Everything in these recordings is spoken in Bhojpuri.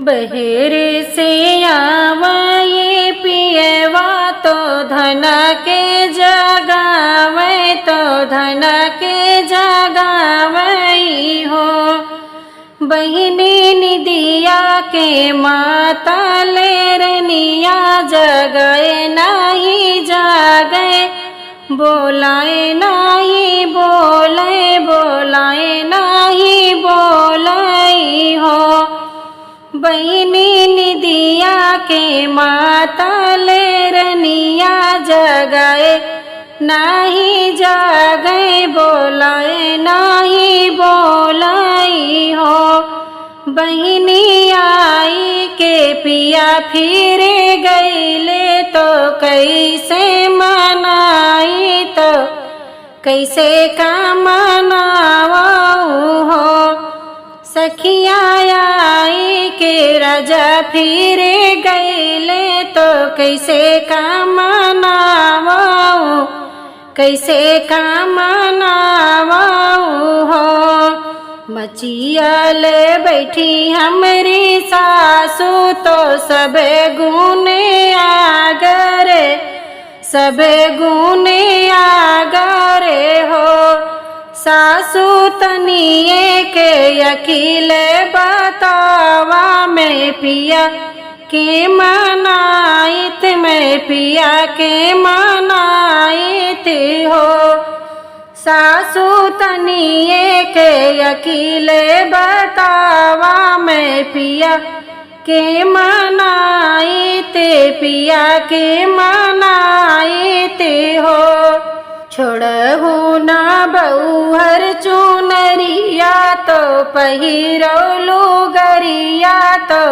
बहेरे से आवे पियवा तो धन के जगावे तो धन के जगावई हो। बहिनी निदिया के माता लेरनिया जगए नहीं जागे बोलाए नहीं बोले बोलाए नहीं बोलई हो। बहिनी निदिया के माता लेरनिया जगाए नहीं जागे बोलाए नहीं बोलई हो। बहिनी आई के पिया फिर गईले तो कैसे मनाई तो कैसे का मनावाऊ हो। सखिया आई के राजा फिर गईले तो कैसे का मनावाऊ कैसे का मनावाऊ हो। मचिया ले बैठी हमरी सासू तो सबे गुने आगरे सबे गुने आगरे हो। सासू तनिए के अकेले बतावा में पिया के मनाइत में पिया के मनाइत हो। सासू तनिए के अकेले बतावा में पिया के मनाइते पिया के मनाइते हो। छोड़हु ना बहुहर चुनरिया तो पहिरौलू गरिया तो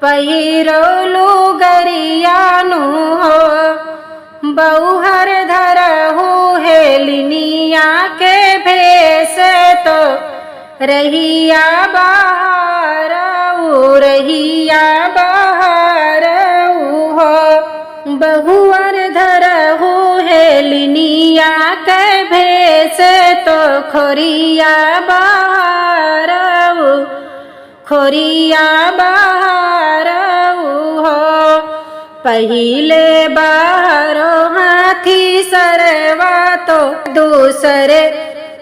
पहिरौलू गरिया नु हो। बहुहर धरहु हेलिनिया के भेष तो रहिया बहारऊ रहिया बहारऊ हो। बहुअर धरहु हेलिनिया के भेष तो खोरिया बहारऊ खोरिया बहारऊ हो। पहिले बाहरो हाथी सरवा तो दूसरे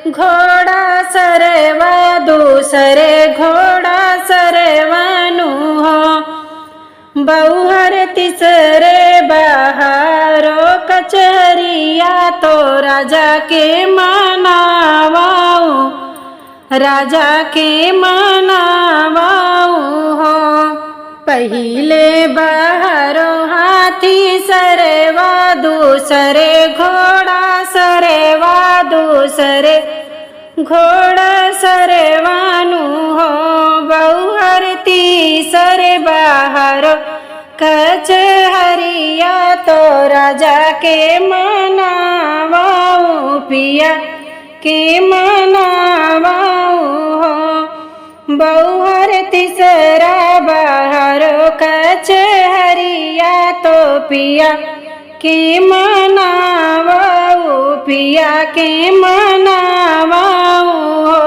घोड़ा सरवा दूसरे घोड़ा सरवानु हो। बहुहर तीसरे बाहरो कचहरिया तो राजा के मनावाऊ राजा के मनावाऊ हो। पहिले बाहरो हाथी सरवा दूसरे घोड़ा सरवा दूसरे घोड़ा सरवानु हो। बहुहर तीसरे बाहरो कचहरिया तो राजा के मनावाऊ पिया के मनावाऊ हो। बहुहर तीसरा बाहरो कचहरिया तो पिया के मनावाऊ पिया के मनावाऊ हो।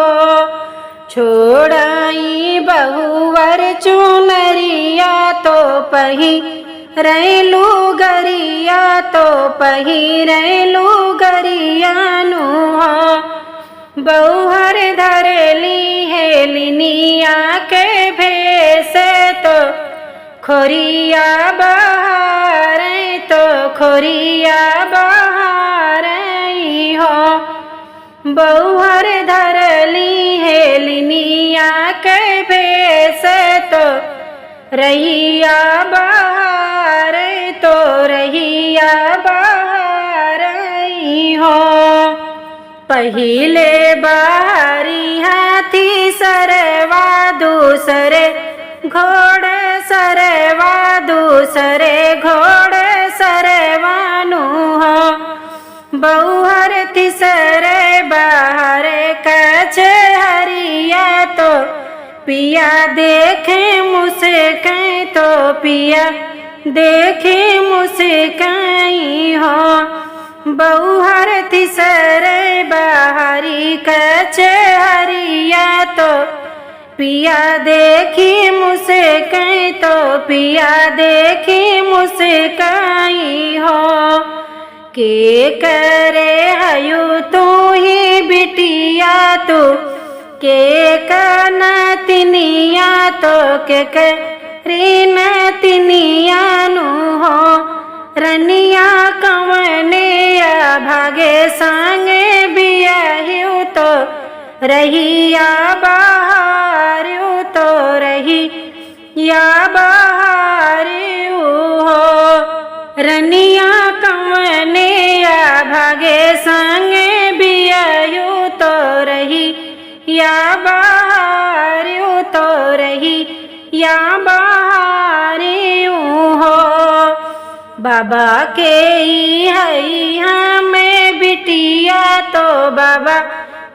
छोड़ाई बहुवर चुनरिया तो पहिरैलू गरिया तो पहिरैलू गरियानु हो। बहुहर धरली हेलिनिया के भेष तो खोरिया बहारे तो खोरिया बहारई हो। बहुहर धरली हेलिनिया के भेष तो रहिया बहारे तो रहिया बहारई हो। पहिले बाहरी हाथी सरवा दूसरे घोड़े सरवा दूसरे घोड़े सरवानु हो। बहुहर तीसरे बाहर कचहरिया तो पिया देखे मुस्काई तो पिया देखे मुस्काई हो। बहुहर तीसरे बाहरी कचहरिया तो पिया देखी मुझसे तो पिया देखे मुस्काई हो। के करे हयु तू ही बिटिया तू के कनतिनिया तो के करीन तिनिया नु हो। रनिया कवने या भागे संगे बियाहिउ तो रहिया बाहर तो रही या बाहर हो। रनिया कवने या भागे संगे बियाहिउ तो रही या बाहर तो रही या बाहर हो। बाबा के ही है हमें बिटिया तो बाबा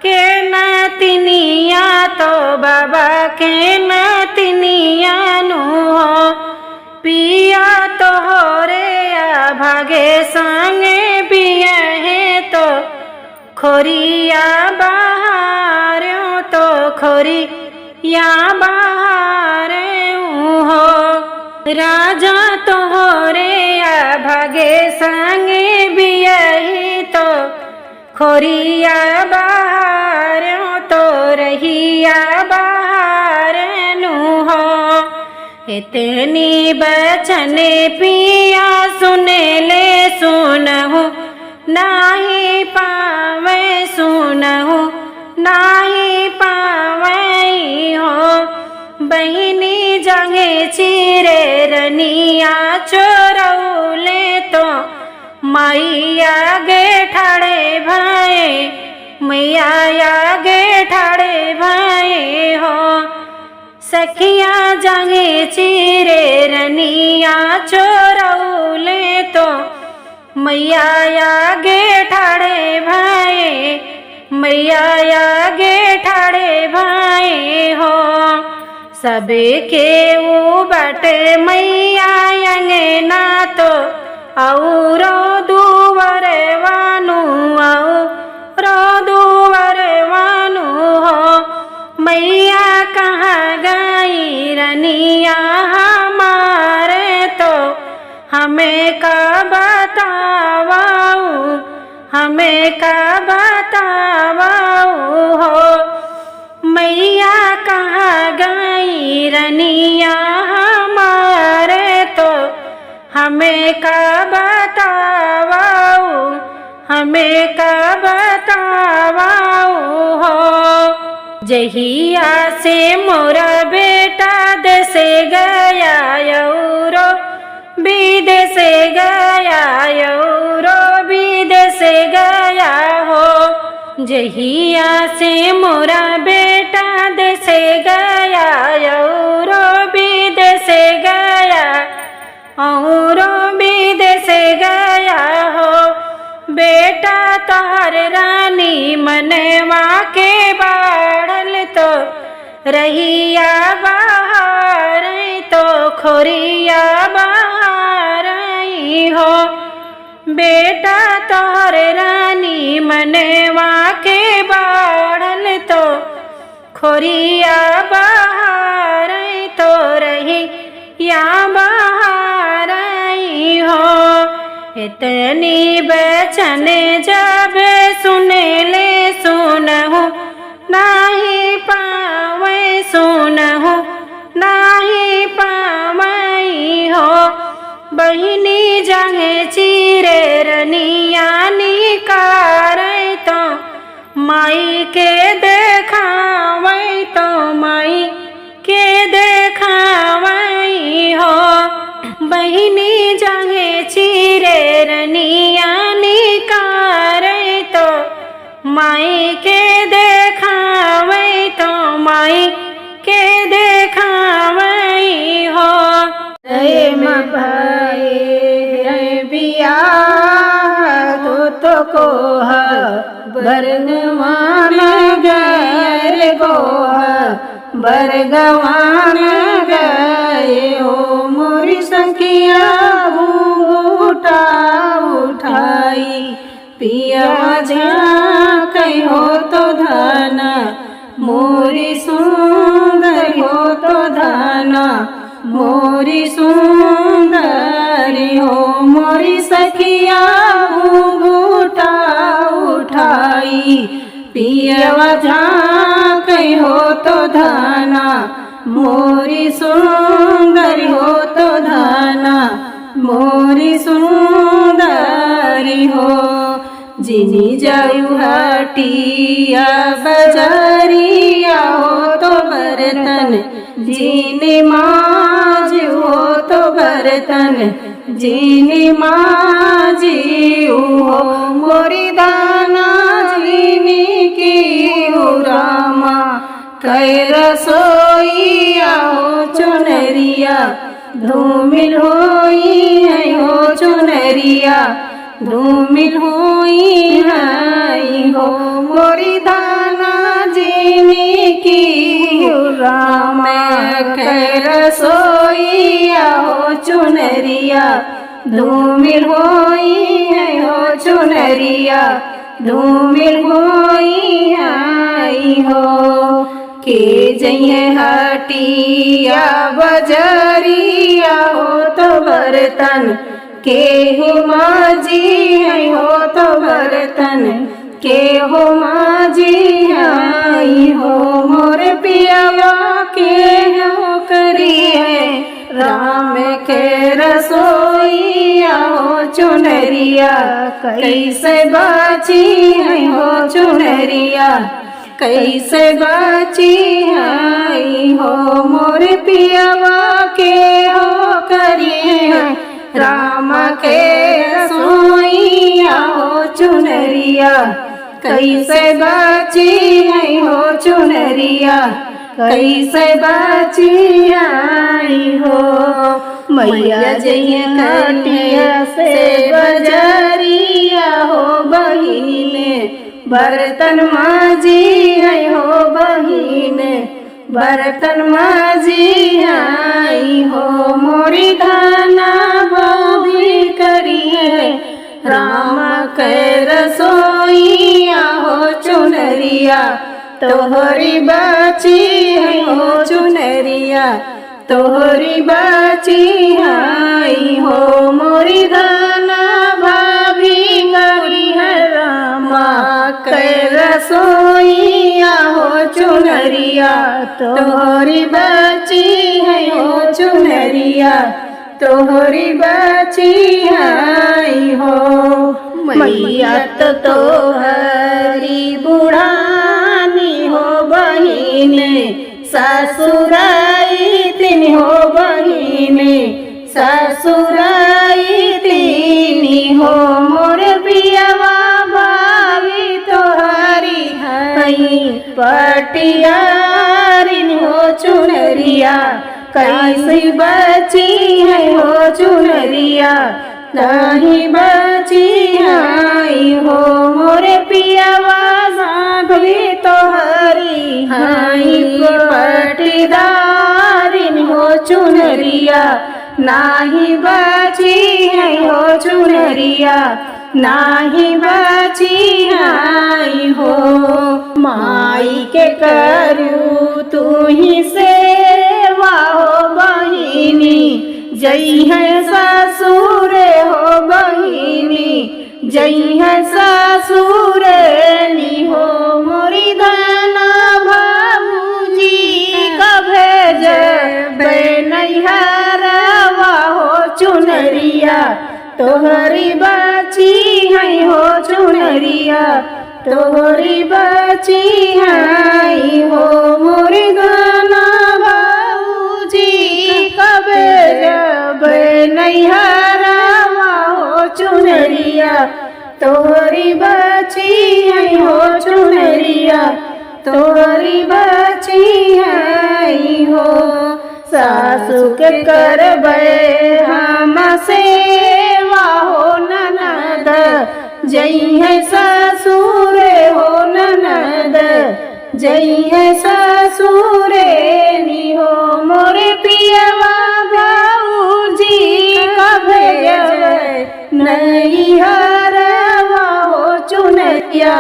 के नतिनिया तो बाबा के नतिनिया नु हो। पिया तो हो रे या भागे संगे पिया है तो खोरिया बाहर तो खोरी या बाहर हो। राजा तो हो रे या भागे संगे बियाही तो खोरिया बाहर तो रहिया बाहर नु हो। इतनी बचन पिया सुने ले सुनहु नाही पावे सुनहु नाही पावे हो। बहिनी जंगे चिरे रनिया चोरौले तो मैया गे ठाड़े भाई मैया गे ठाड़े भाई हो। सखिया जंगे चिरे रनिया चोरौले तो मैया गे ठाड़े भाई मैया गे ठाड़े भाई हो। सबे के वो बटे मैया अंगना तो औरो दुवर वानु औरो दुवर वानु हो। मैया कहाँ गई रनिया हमारे तो हमें का बतावाऊ हमें का बतावाऊ हो। मैया कहाँ गई रनिया हमारे तो हमें का बतावाऊ हमें का बतावाऊ हो। जहिया से मोरा बेटा देसे गया यौरो विदेश गया यौरो विदेश गया हो। जहिया से मोरा बेटा देसे गया यौरो विदेश गया औरो विदेश गया हो। बेटा तोहर रानी मनवा के बाढ़ल तो रहिया बाहर तो खोरिया बाहर हो। बेटा तोहर रानी मनवा के बाढ़ल तो खोरिया बाहर तो रही या बाहर हो। इतनी बचन जब सुने ले सुनहु नाही पावे सुनहु नाही पावई हो। बहिनी जंगे चिरे रनिया निकार तो माई के देखावई तो माई के देखावई हो। बहिनी जंगे चिरे रनिया निकार तो माई के देखावई तो माई के देखावई हो। भाई बियाह तो कोह बरगवान गए गोह बरगवान गए हो। मोरी सखिया घूंघटा उठाई पिया कहीं हो तो धाना मोरी सुंदर हो तो धाना मोरी सुंदरी हो मोरी सखिया घूंघटा उठाई पियवा झांकई हो तो धाना मोरी सुंदरी हो तो धाना मोरी सुंदरी हो जिनी जायु हटिया बजरिया हो तो बर्तन जीने माज हो तो बर्तन जीने माजी हो मोरी दाना जीने की हो रामा कै रसोईया हो चुनरिया धूमिल होई है हो चुनरिया धूमिल होई है हो मोरी दाना जीने की हो रामा कै रसोईया हो चुनरिया धूमिल होई है हो चुनरिया धूमिल होई है हो के जइए हटिया बजरिया हो तो बर्तन के हो माजी है हो तो बर्तन के हो माजी आई हो मोर पियावा के हो करी है राम के रसोईया हो चुनरिया कैसे बाची है हो चुनरिया कैसे बाची आई हो मोर पियावा के हो करी है राम के रसोईया हो चुनरिया कैसे बाची है हो चुनरिया कैसे बाची आई हो मैया जइए कटिया से बजरिया हो बहिने बर्तन माजी है हो बहिने बर्तन माजी आई हो मोरी दाना बाबी करी है राम कै रसोईया हो चुनरिया तोहरी बाची है हो चुनरिया तोहरी बाची आई हो मोरी दाना भाभी करी है रामा कै रसोईया हो चुनरिया तोहरी बाची है हो चुनरिया तोहरी बाची आई हो मैया तोहरी बुढ़ानी हो बहिने ससुराई तीन हो बहिने ससुराई तीनी हो मोर पियावा भाभी तोहरी हई पटियारिन हो चुनरिया कैसी बची है हो चुनरिया नहीं बची आई हो मोरे पियावा भाभी तोहरी हई पटीदारिन हो चुनरिया नाही बची है हो चुनरिया नाही बची आई हो माई के करू तू ही सेवा हो बहिनी जई है ससुरे हो बहिनी जई है ससुरे नी हो मोरी दाना बाबूजी का भेज नैहरवा हो चुनरिया तोहरी बाची है हो चुनरिया तोहरी बाची आई हो मोरी दाना बाबूजी कबे जब नैहरवा हो चुनरिया तोहरी बाची है हो चुनरिया तोहरी बाची आई हो सासु के करबे हम सेवा हो ननद जई है ससुरे हो ननद जई है ससुरे नी हो मोरे पियवा भाऊजी कभे नैहरवा हो चुनरिया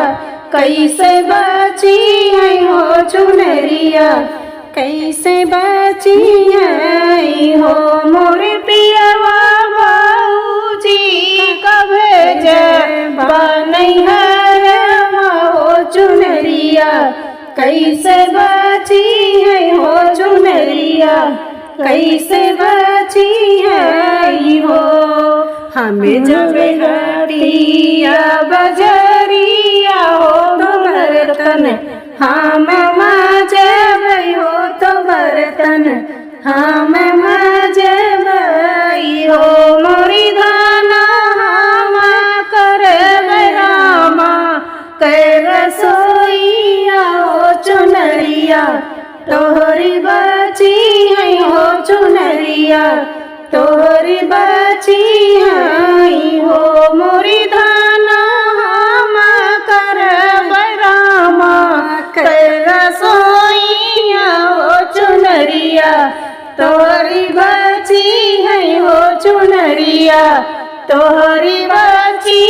कैसे बची है हो चुनरिया कैसे बची है कैसे बची है हो चुनरिया, कैसे बची है हो। हमें जब घटिया बजरिया हो तो बर्तन हम मजब हो तो बर्तन हम मजब हो। मोरी धाना हम करब रामा कर रसोईया हो चुनरिया तोहरी बची है हो चुनरिया तोहरी बची है हो। मोरी धाना हम करब रामा कर रसोईया हो चुनरिया तोहरी बची है हो चुनरिया तोहरी बची